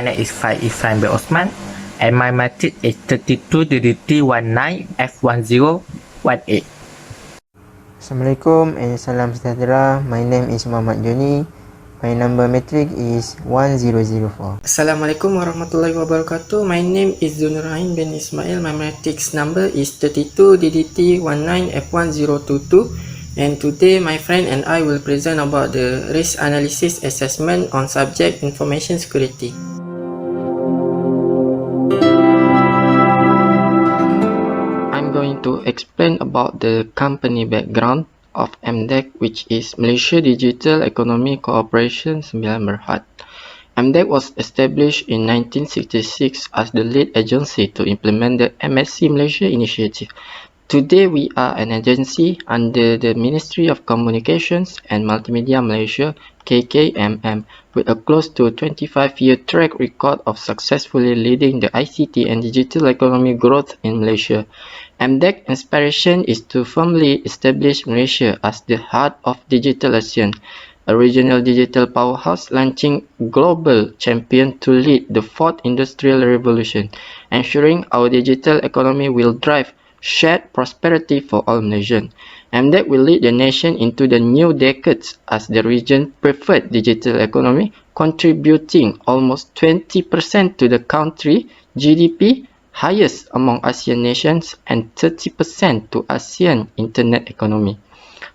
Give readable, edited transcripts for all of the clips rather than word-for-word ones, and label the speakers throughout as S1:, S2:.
S1: My name is FAIQ Osman and my matric is 32DDT19F1018.
S2: Assalamualaikum and salam sejahtera. My name is Muhammad Joni. My number matric is 1004.
S3: Assalamualaikum warahmatullahi wabarakatuh. My name is ZUNNURAIN bin Ismail. My matrix number is 32DDT19F1022. And today my friend and I will present about the risk analysis assessment on subject information security. I'm going to explain about the company background of Mdec, which is Malaysia Digital Economy Corporation 9 Berhad. Mdec was established in 1966 as the lead agency to implement the MSC Malaysia initiative. Today, we are an agency under the Ministry of Communications and Multimedia Malaysia, KKMM, with a close to 25-year track record of successfully leading the ICT and digital economy growth in Malaysia. Mdec's inspiration is to firmly establish Malaysia as the heart of Digital ASEAN, a regional digital powerhouse launching global champion to lead the fourth industrial revolution, ensuring our digital economy will drive shared prosperity for all Malaysians. Mdec will lead the nation into the new decades as the region's preferred digital economy, contributing almost 20% to the country GDP, highest among ASEAN nations, and 30% to ASEAN internet economy.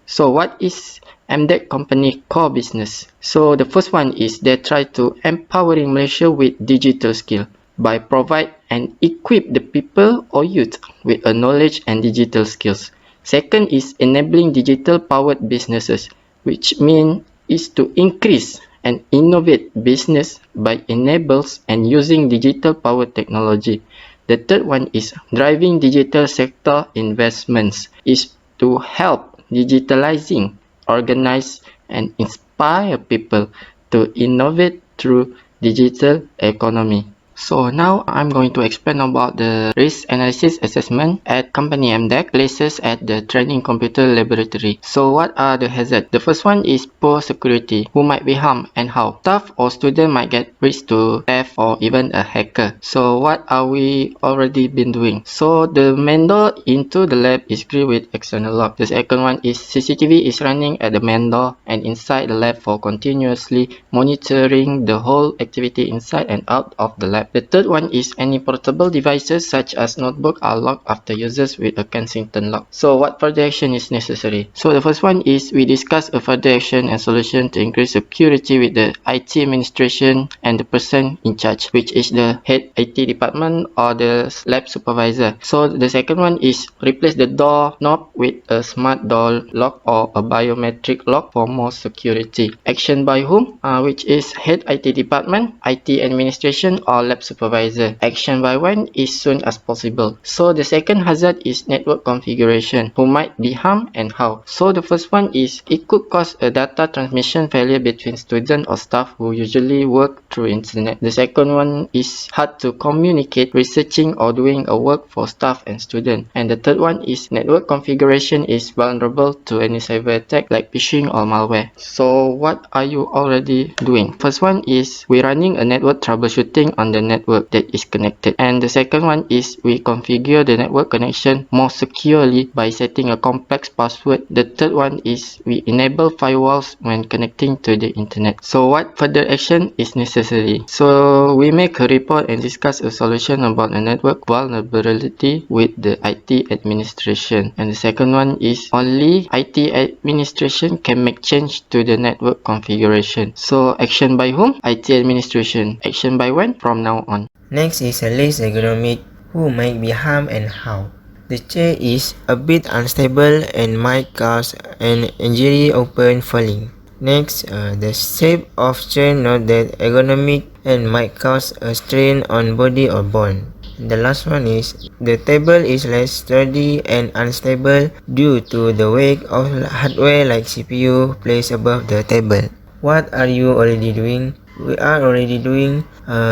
S3: So what is Mdec company core business? So the first one is they try to empowering Malaysia with digital skill by provide and equip the people or youth with a knowledge and digital skills. Second is enabling digital powered businesses, which means is to increase and innovate business by enables and using digital powered technology. The third one is driving digital sector investments, is to help digitalizing, organize and inspire people to innovate through digital economy. So now I'm going to explain about the risk analysis assessment at company Mdec places at the training computer laboratory. So what are the hazards? The first one is poor security, who might be harmed and how. Staff or student might get risk to theft or even a hacker. So what are we already been doing? So the main door into the lab is greeted with external lock. The second one is CCTV is running at the main door and inside the lab for continuously monitoring the whole activity inside and out of the lab. The third one is any portable devices such as notebook are locked after users with a Kensington lock. So what further action is necessary? So the first one is we discuss a further action and solution to increase security with the IT administration and the person in charge, which is the head IT department or the lab supervisor. So the second one is replace the door knob with a smart door lock or a biometric lock for more security. Action by whom? Which is head IT department, IT administration or lab supervisor. Action by when is soon as possible. So the second hazard is network configuration, who might be harmed and how. So the first one is it could cause a data transmission failure between student or staff who usually work through internet. The second one is hard to communicate, researching or doing a work for staff and student. And the third one is network configuration is vulnerable to any cyber attack like phishing or malware. So what are you already doing? First one is we running a network troubleshooting on the network that is connected, and the second one is we configure the network connection more securely by setting a complex password. The third one is we enable firewalls when connecting to the internet. So what further action is necessary? So we make a report and discuss a solution about a network vulnerability with the IT administration, and the second one is only IT administration can make change to the network configuration. So action by whom? IT administration. Action by when? From now on.
S2: Next is a list ergonomic, who might be harmed and how. The chair is a bit unstable and might cause an injury upon falling. Next, the shape of chair not that ergonomic and might cause a strain on body or bone. The last one is the table is less sturdy and unstable due to the weight of hardware like CPU placed above the table. What are you already doing? We are already doing.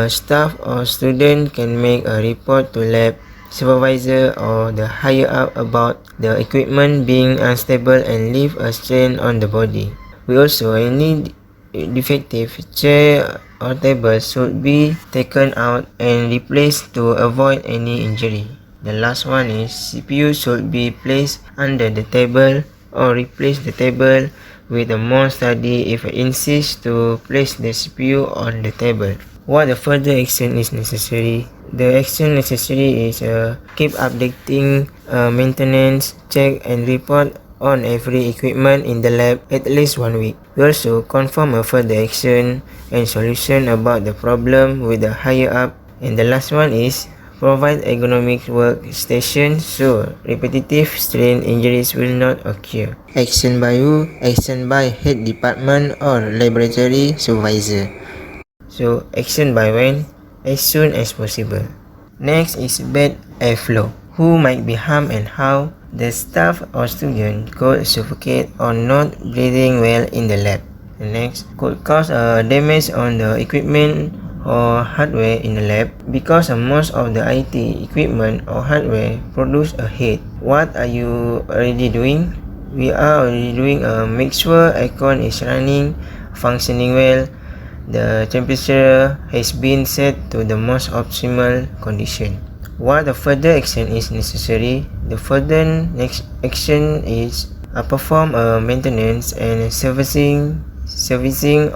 S2: Staff or student can make a report to lab supervisor or the higher up about the equipment being unstable and leave a strain on the body. We also need defective chair or table should be taken out and replaced to avoid any injury. The last one is CPU should be placed under the table or replace the table with a more study if it insists to place the CPU on the table. What the further action is necessary? The action necessary is keep updating maintenance, check and report on every equipment in the lab at least 1 week. We also confirm a further action and solution about the problem with the higher up. And the last one is provide ergonomic workstation so repetitive strain injuries will not occur. Action by who? Action by head department or laboratory supervisor. So action by when? As soon as possible. Next is bad airflow. Who might be harmed and how? The staff or student could suffocate or not breathing well in the lab. The next could cause damage on the equipment or hardware in the lab because most of the IT equipment or hardware produce a heat. What are you already doing? We are already doing make sure aircon is running, functioning well. The temperature has been set to the most optimal condition. What the further action is necessary? The further next action is perform maintenance and servicing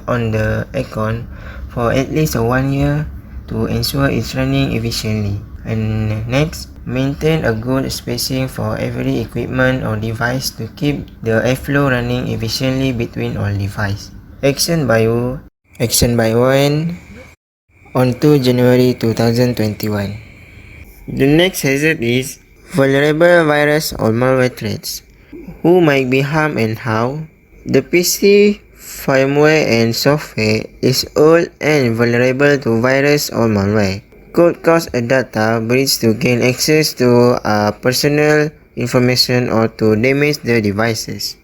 S2: on the aircon for at least 1 year to ensure it's running efficiently. And next, maintain a good spacing for every equipment or device to keep the airflow running efficiently between all devices. Action by who? Action by when? On 2 January 2021. The next hazard is vulnerable virus or malware threats. Who might be harmed and how? The PC, firmware and software is old and vulnerable to virus or malware. Could cause a data breach to gain access to personal information or to damage the devices.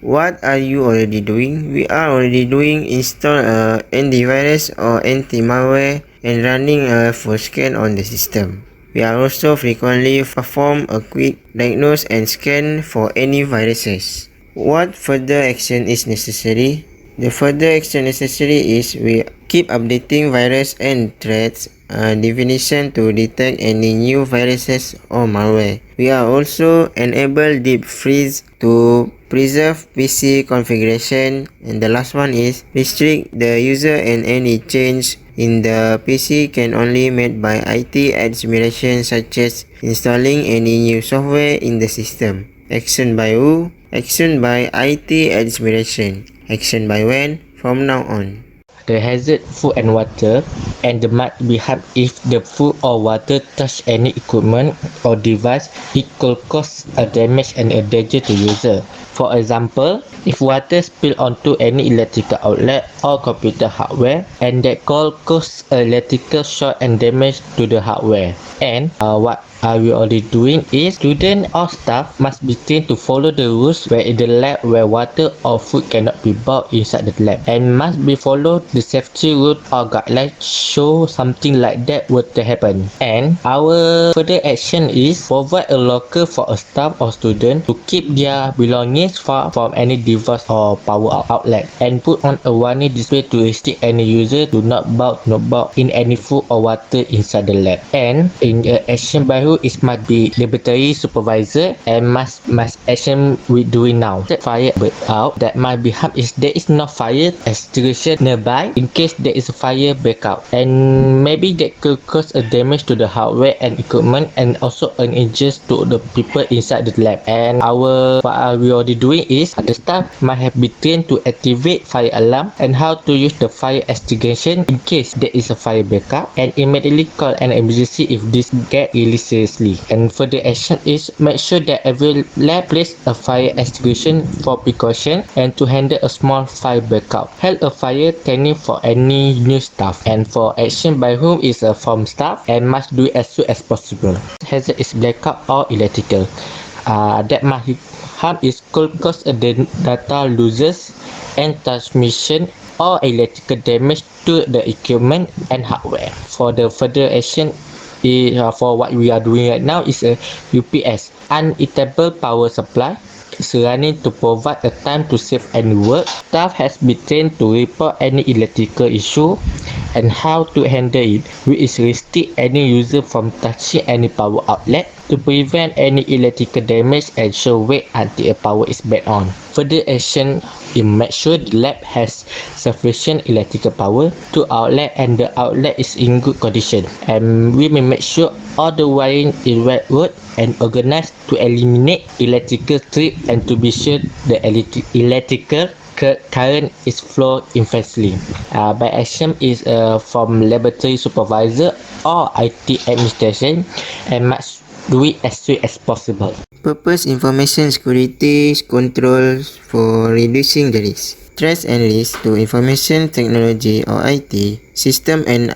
S2: What are you already doing? We are already doing install antivirus or anti-malware and running a full scan on the system. We are also frequently perform a quick diagnose and scan for any viruses. What further action is necessary? The further action necessary is we keep updating virus and threats definition to detect any new viruses or malware. We are also enable deep freeze to preserve PC configuration. And the last one is restrict the user and any change in the PC can only made by IT administration such as installing any new software in the system. Action by who? Action by IT administration. Action by when? From now on.
S1: The hazard food and water, and the might be harmed if the food or water touch any equipment or device. It could cause a damage and a danger to user. For example, if water spill onto any electrical outlet or computer hardware, and that could cause electrical short and damage to the hardware. And what are we already doing is student or staff must be trained to follow the rules where in the lab where water or food cannot be brought inside the lab, and must be follow the safety rule or guidelines show something like that would happen. And our further action is provide a locker for a staff or student to keep their belongings far from any device or power outlet, and put on a warning display to restrict any user to not bout in any food or water inside the lab. And in the action by who is must be laboratory supervisor and must action we doing now. The fire break out that might be harmed is there is no fire extinguisher nearby in case there is a fire breakout, and maybe that could cause a damage to the hardware and equipment and also an injuries to the people inside the lab. And what we already doing is the staff might have been trained to activate fire alarm and how to use the fire extinguisher in case there is a fire breakout, and immediately call an emergency if this get really seriously. And further action is make sure that every lab place a fire extinguisher for precaution and to handle a small fire breakout. Help a fire training for any new staff. And for action by whom is from staff and must do it as soon as possible. Hazard is blackout or electrical. That might harm is could cause a data losses and transmission or electrical damage to the equipment and hardware. For the further action for what we are doing right now is a UPS, uninterruptible power supply. Surrounding to provide a time to save any work. Staff has been trained to report any electrical issue and how to handle it, which is restrict any user from touching any power outlet to prevent any electrical damage and show wait until a power is back on. Further action is make sure the lab has sufficient electrical power to outlet and the outlet is in good condition, and we may make sure all the wiring is well road and organized to eliminate electrical trip and to be sure the electrical current is flow efficiently. By action is from laboratory supervisor or IT administration and must do it as soon as possible.
S2: Purpose information security controls for reducing the risk. Threats and risks to information technology or IT system and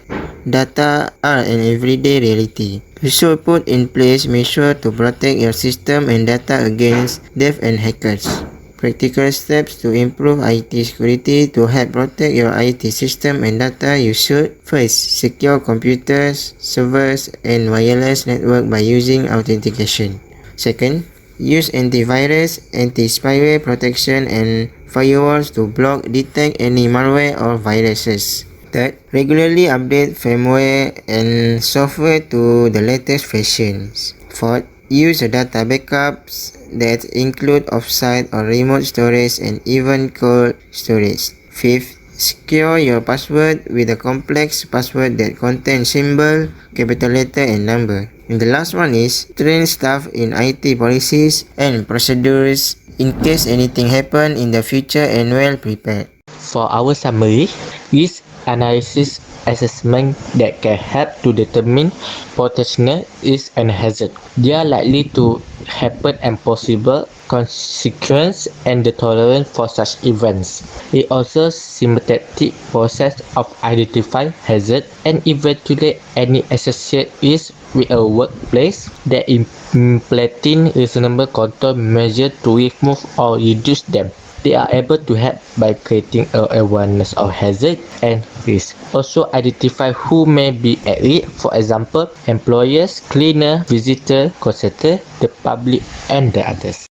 S2: data are an everyday reality. You should put in place measures to protect your system and data against theft and hackers. Practical steps to improve IT security to help protect your IT system and data. You should first secure computers, servers, and wireless network by using authentication. Second, use antivirus, anti-spyware protection, and firewalls to block, detect any malware or viruses. Third, regularly update firmware and software to the latest versions. Fourth, use data backups that include offsite or remote storage and even cold storage. Fifth, secure your password with a complex password that contains symbol, capital letter, and number. And the last one is train staff in IT policies and procedures in case anything happen in the future and well prepared.
S1: For our summary, risk analysis assessment that can help to determine potential risk and hazard. They are likely to happen and possible consequence and the tolerance for such events. It also sympathetic process of identifying hazard and evaluate any associated risk with a workplace that implementing reasonable control measures to remove or reduce them. They are able to help by creating awareness of hazard and risk. Also identify who may be at risk, for example, employers, cleaner, visitor, contractor, the public and the others.